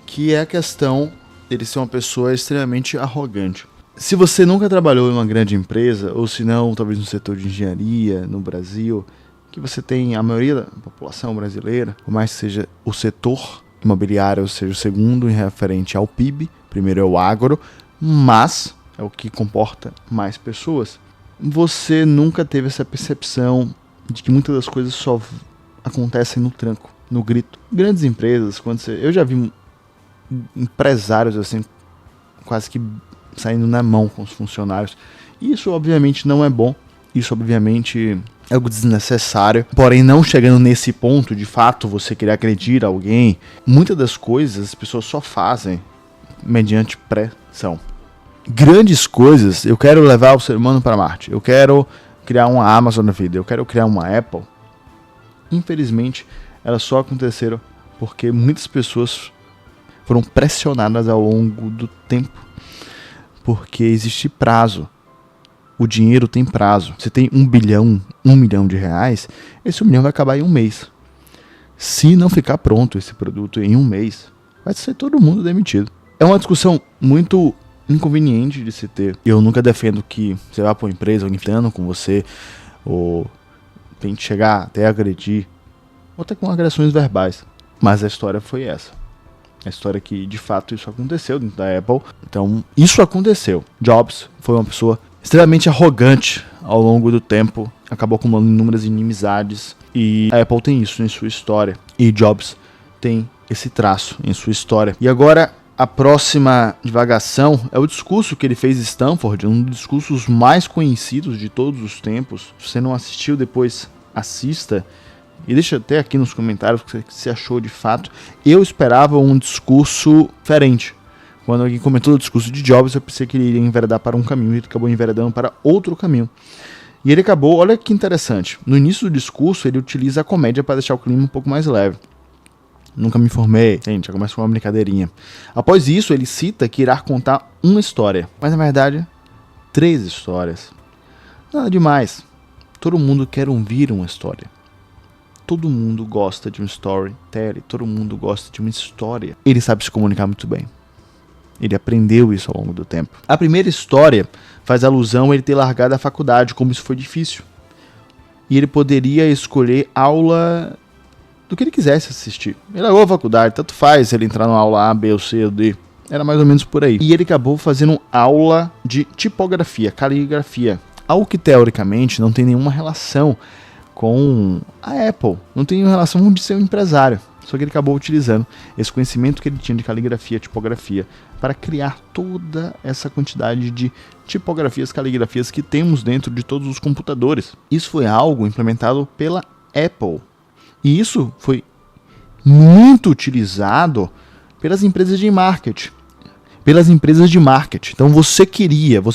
que é a questão dele ser uma pessoa extremamente arrogante. Se você nunca trabalhou em uma grande empresa, ou se não, talvez no setor de engenharia no Brasil, que você tem a maioria da população brasileira, por mais que seja o setor imobiliário, ou seja, o segundo em referente ao PIB, primeiro é o agro, mas é o que comporta mais pessoas. Você nunca teve essa percepção de que muitas das coisas só acontecem no tranco, no grito. Grandes empresas, eu já vi empresários assim, quase que saindo na mão com os funcionários. E isso obviamente não é bom, isso obviamente é algo desnecessário, porém não chegando nesse ponto, de fato, você querer agredir alguém. Muitas das coisas as pessoas só fazem mediante pressão. Grandes coisas, eu quero levar o ser humano para Marte, eu quero criar uma Amazon na vida, eu quero criar uma Apple. Infelizmente, elas só aconteceram porque muitas pessoas foram pressionadas ao longo do tempo, porque existe prazo. O dinheiro tem prazo. Você tem 1 milhão de reais, esse 1 milhão vai acabar em 1 mês. Se não ficar pronto esse produto em 1 mês, vai ser todo mundo demitido. É uma discussão muito inconveniente de se ter. Eu nunca defendo que você vá para uma empresa, alguém falando com você, ou tente chegar até agredir, ou até com agressões verbais. Mas a história foi essa. A história que, de fato, isso aconteceu dentro da Apple. Então, isso aconteceu. Jobs foi uma pessoa extremamente arrogante ao longo do tempo. Acabou acumulando inúmeras inimizades. E a Apple tem isso em sua história. E Jobs tem esse traço em sua história. E agora, a próxima divagação é o discurso que ele fez em Stanford. Um dos discursos mais conhecidos de todos os tempos. Se você não assistiu, depois assista. E deixa até aqui nos comentários o que você achou de fato. Eu esperava um discurso diferente. Quando alguém comentou o discurso de Jobs, eu pensei que ele iria enveredar para um caminho, e ele acabou enveredando para outro caminho. E ele acabou, olha que interessante, no início do discurso ele utiliza a comédia para deixar o clima um pouco mais leve. Nunca me informei, gente, já começa com uma brincadeirinha. Após isso, ele cita que irá contar uma história, mas na verdade, 3 histórias. Nada demais. Todo mundo quer ouvir uma história. Todo mundo gosta de um storytelling, todo mundo gosta de uma história. Ele sabe se comunicar muito bem. Ele aprendeu isso ao longo do tempo. A primeira história faz alusão a ele ter largado a faculdade, como isso foi difícil. E ele poderia escolher aula do que ele quisesse assistir. Ele largou a faculdade, tanto faz ele entrar na aula A, B ou C ou D. Era mais ou menos por aí. E ele acabou fazendo aula de tipografia, caligrafia. Algo que teoricamente não tem nenhuma relação com a Apple. Não tem nenhuma relação de ser um empresário. Só que ele acabou utilizando esse conhecimento que ele tinha de caligrafia, tipografia, para criar toda essa quantidade de tipografias, caligrafias que temos dentro de todos os computadores. Isso foi algo implementado pela Apple. E isso foi muito utilizado pelas empresas de marketing. Então você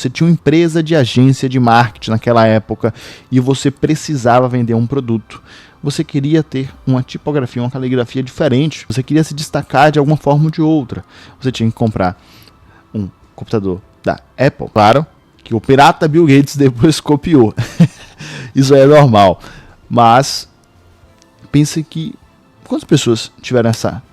tinha uma empresa de agência de marketing naquela época e você precisava vender um produto. Você queria ter uma tipografia, uma caligrafia diferente. Você queria se destacar de alguma forma ou de outra. Você tinha que comprar um computador da Apple. Claro que o pirata Bill Gates depois copiou. Isso é normal. Mas pense que quantas pessoas tiveram essa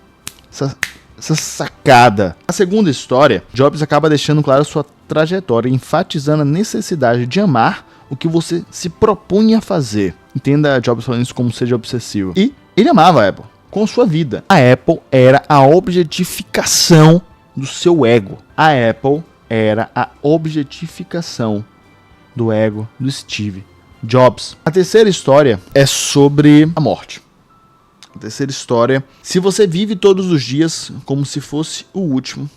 sacada? A segunda história, Jobs acaba deixando claro sua trajetória, enfatizando a necessidade de amar o que você se propunha a fazer. Entenda Jobs falando isso como seja obsessivo. E ele amava a Apple com sua vida. A Apple era a objetificação do seu ego. A Apple era a objetificação do ego do Steve Jobs. A terceira história é sobre a morte. A terceira história: se você vive todos os dias como se fosse o último,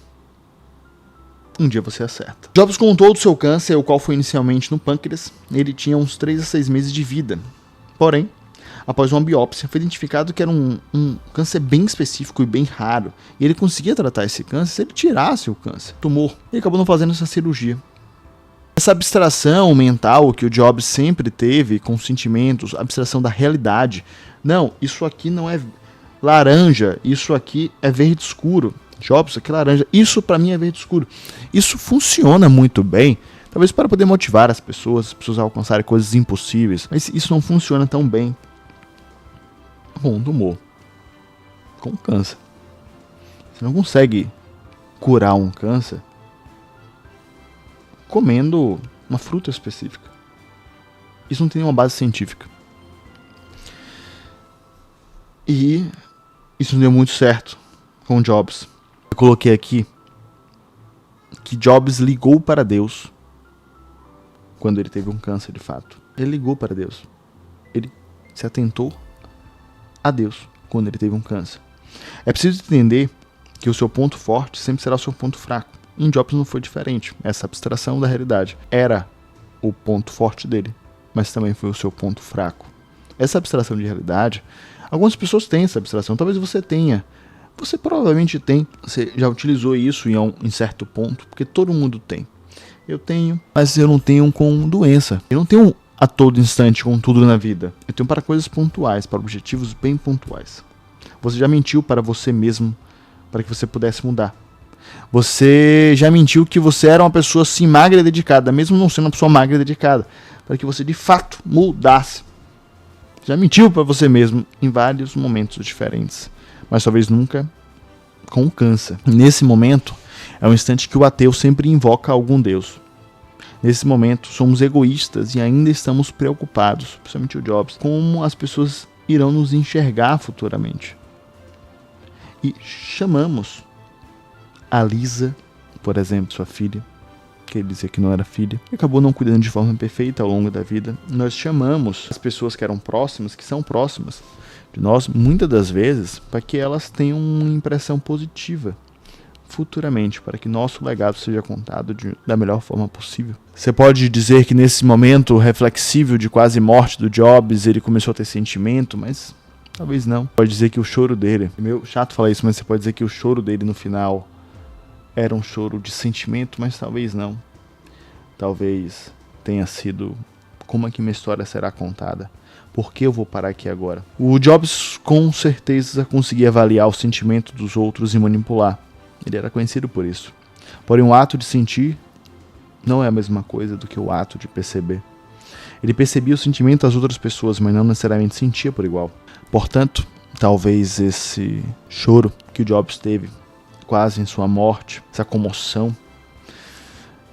um dia você acerta. Jobs contou do seu câncer, o qual foi inicialmente no pâncreas. Ele tinha uns 3 a 6 meses de vida. Porém, após uma biópsia, foi identificado que era um câncer bem específico e bem raro. E ele conseguia tratar esse câncer se ele tirasse o câncer, tumor. Ele acabou não fazendo essa cirurgia. Essa abstração mental que o Jobs sempre teve com os sentimentos, a abstração da realidade. Não, isso aqui não é laranja, isso aqui é verde escuro. Jobs, isso aqui é laranja, isso pra mim é verde escuro. Isso funciona muito bem, talvez para poder motivar as pessoas a alcançarem coisas impossíveis. Mas isso não funciona tão bem com um tumor, com câncer. Você não consegue curar um câncer comendo uma fruta específica. Isso não tem nenhuma base científica. E isso não deu muito certo com Jobs. Eu coloquei aqui que Jobs ligou para Deus quando ele teve um câncer de fato. Ele ligou para Deus. Ele se atentou a Deus quando ele teve um câncer. É preciso entender que o seu ponto forte sempre será o seu ponto fraco. Em Jobs não foi diferente. Essa abstração da realidade era o ponto forte dele, mas também foi o seu ponto fraco. Essa abstração de realidade, algumas pessoas têm essa abstração, talvez você tenha. Você provavelmente tem, você já utilizou isso em certo ponto, porque todo mundo tem. Eu tenho, mas eu não tenho com doença. Eu não tenho a todo instante com tudo na vida. Eu tenho para coisas pontuais, para objetivos bem pontuais. Você já mentiu para você mesmo, para que você pudesse mudar. Você já mentiu que você era uma pessoa assim magra e dedicada, mesmo não sendo uma pessoa magra e dedicada, para que você de fato mudasse. Já mentiu para você mesmo em vários momentos diferentes, mas talvez nunca com o câncer. Nesse momento, é um instante que o ateu sempre invoca algum Deus. Nesse momento, somos egoístas e ainda estamos preocupados, principalmente o Jobs, como as pessoas irão nos enxergar futuramente. E chamamos a Lisa, por exemplo, sua filha, que ele dizia que não era filha, e acabou não cuidando de forma perfeita ao longo da vida. Nós chamamos as pessoas que eram próximas, que são próximas de nós, muitas das vezes, para que elas tenham uma impressão positiva futuramente, para que nosso legado seja contado da melhor forma possível. Você pode dizer que nesse momento reflexível de quase morte do Jobs, ele começou a ter sentimento, mas talvez não. Pode dizer que o choro dele, é meio chato falar isso, mas você pode dizer que o choro dele no final era um choro de sentimento, mas talvez não. Talvez tenha sido: como é que minha história será contada? Por que eu vou parar aqui agora? O Jobs com certeza conseguia avaliar o sentimento dos outros e manipular. Ele era conhecido por isso. Porém, o ato de sentir não é a mesma coisa do que o ato de perceber. Ele percebia o sentimento das outras pessoas, mas não necessariamente sentia por igual. Portanto, talvez esse choro que o Jobs teve quase em sua morte, essa comoção,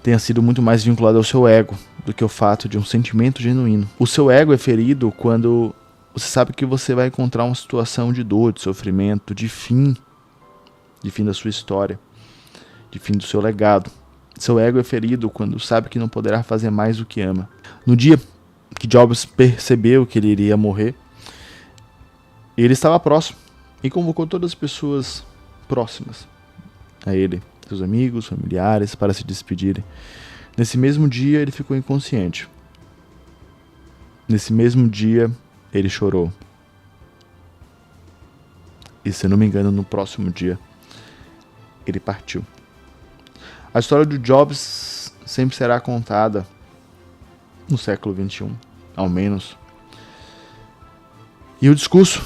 tenha sido muito mais vinculado ao seu ego do que o fato de um sentimento genuíno. O seu ego é ferido quando você sabe que você vai encontrar uma situação de dor, de sofrimento, de fim da sua história, de fim do seu legado. Seu ego é ferido quando sabe que não poderá fazer mais o que ama. No dia que Jobs percebeu que ele iria morrer, ele estava próximo e convocou todas as pessoas próximas a ele, seus amigos, familiares, para se despedirem. Nesse mesmo dia, ele ficou inconsciente. Nesse mesmo dia, ele chorou. E, se eu não me engano, no próximo dia, ele partiu. A história do Jobs sempre será contada no século XXI, ao menos. E o discurso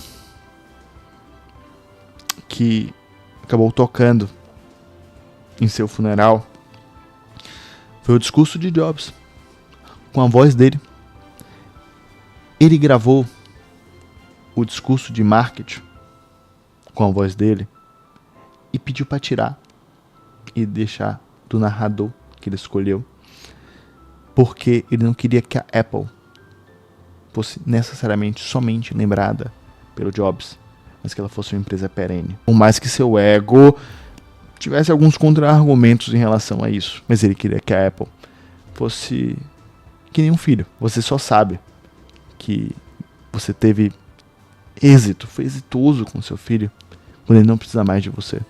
que acabou tocando em seu funeral foi o discurso de Jobs, com a voz dele. Ele gravou o discurso de marketing com a voz dele e pediu para tirar e deixar do narrador que ele escolheu, porque ele não queria que a Apple fosse necessariamente somente lembrada pelo Jobs, mas que ela fosse uma empresa perene. Por mais que seu ego tivesse alguns contra-argumentos em relação a isso, mas ele queria que a Apple fosse que nem um filho. Você só sabe que você teve êxito, foi exitoso com seu filho, quando ele não precisa mais de você,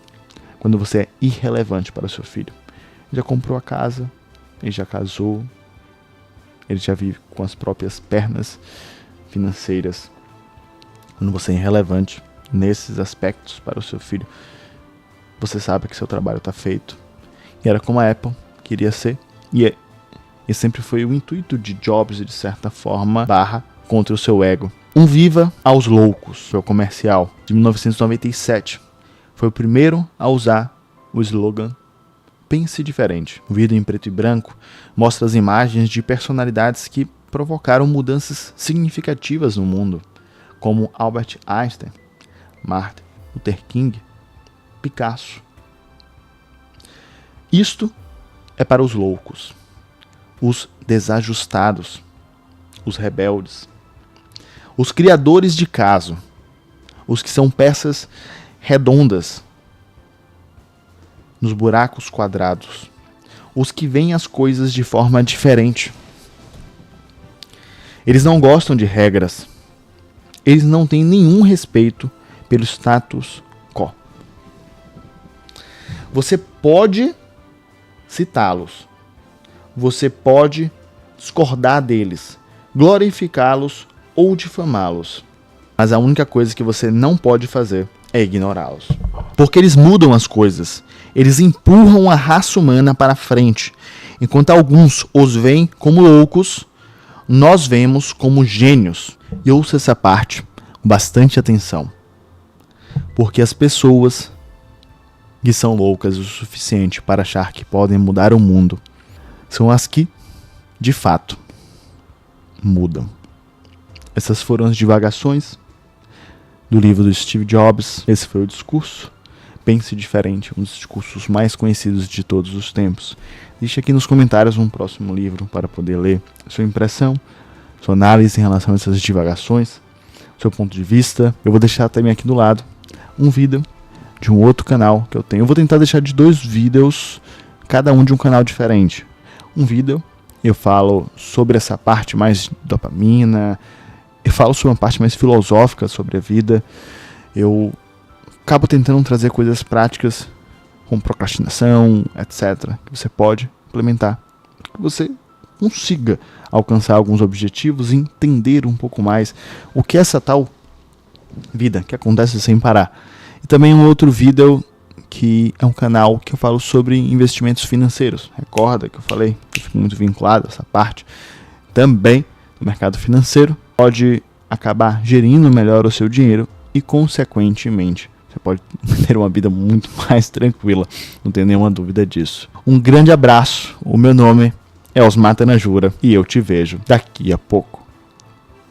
quando você é irrelevante para o seu filho. Ele já comprou a casa, ele já casou, ele já vive com as próprias pernas financeiras. Quando você é irrelevante nesses aspectos para o seu filho, você sabe que seu trabalho está feito. E era como a Apple queria ser. E sempre foi o intuito de Jobs, de certa forma, contra o seu ego. Um Viva aos Loucos, foi o comercial de 1997. Foi o primeiro a usar o slogan Pense Diferente. O vídeo em preto e branco mostra as imagens de personalidades que provocaram mudanças significativas no mundo, como Albert Einstein, Martin Luther King, Picasso. Isto é para os loucos, os desajustados, os rebeldes, os criadores de caso, os que são peças redondas nos buracos quadrados, os que veem as coisas de forma diferente. Eles não gostam de regras, eles não têm nenhum respeito pelo status quo. Você pode citá-los, você pode discordar deles, glorificá-los ou difamá-los, mas a única coisa que você não pode fazer é ignorá-los. Porque eles mudam as coisas, eles empurram a raça humana para frente. Enquanto alguns os veem como loucos, nós vemos como gênios. E ouça essa parte com bastante atenção. Porque as pessoas que são loucas o suficiente para achar que podem mudar o mundo são as que, de fato, mudam. Essas foram as divagações do livro do Steve Jobs. Esse foi o discurso. Pense Diferente, um dos discursos mais conhecidos de todos os tempos. Deixe aqui nos comentários um próximo livro para poder ler sua impressão, sua análise em relação a essas divagações, seu ponto de vista. Eu vou deixar também aqui do lado um vídeo de um outro canal que eu tenho. Eu vou tentar deixar de 2 vídeos, cada um de um canal diferente. Um vídeo eu falo sobre essa parte mais dopamina, eu falo sobre uma parte mais filosófica sobre a vida. Eu acabo tentando trazer coisas práticas, como procrastinação, etc., que você pode implementar, que você consiga alcançar alguns objetivos e entender um pouco mais o que é essa tal vida que acontece sem parar. E também um outro vídeo que é um canal que eu falo sobre investimentos financeiros. Recorda que eu falei que eu fico muito vinculado a essa parte também do mercado financeiro. Pode acabar gerindo melhor o seu dinheiro e, consequentemente, você pode ter uma vida muito mais tranquila. Não tenho nenhuma dúvida disso. Um grande abraço. O meu nome é Osmar Tanajura e eu te vejo daqui a pouco.